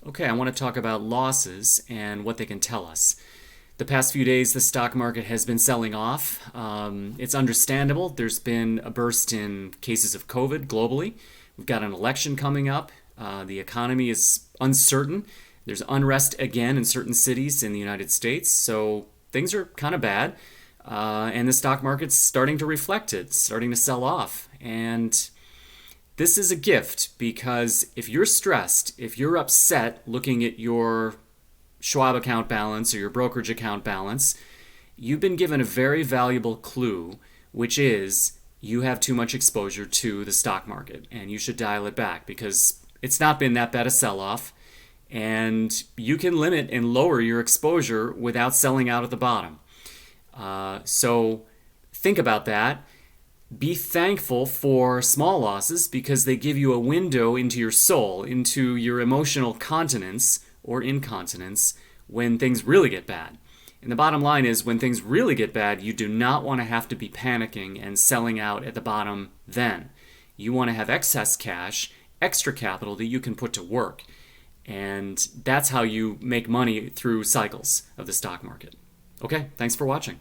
Okay, I want to talk about losses and what they can tell us. The past few days, the stock market has been selling off. It's understandable. There's been a burst in cases of COVID globally. We've got an election coming up. The economy is uncertain. There's unrest again in certain cities in the United States. So things are kind of bad. And the stock market's starting to reflect it, starting to sell off. And this is a gift because if you're stressed, if you're upset looking at your Schwab account balance or your brokerage account balance, you've been given a very valuable clue, which is you have too much exposure to the stock market and you should dial it back because it's not been that bad a sell off. And you can limit and lower your exposure without selling out at the bottom. So think about that. Be thankful for small losses because they give you a window into your soul, into your emotional continence or incontinence when things really get bad. And the bottom line is when things really get bad, you do not want to have to be panicking and selling out at the bottom then. You want to have excess cash, extra capital that you can put to work. And that's how you make money through cycles of the stock market. Okay, thanks for watching.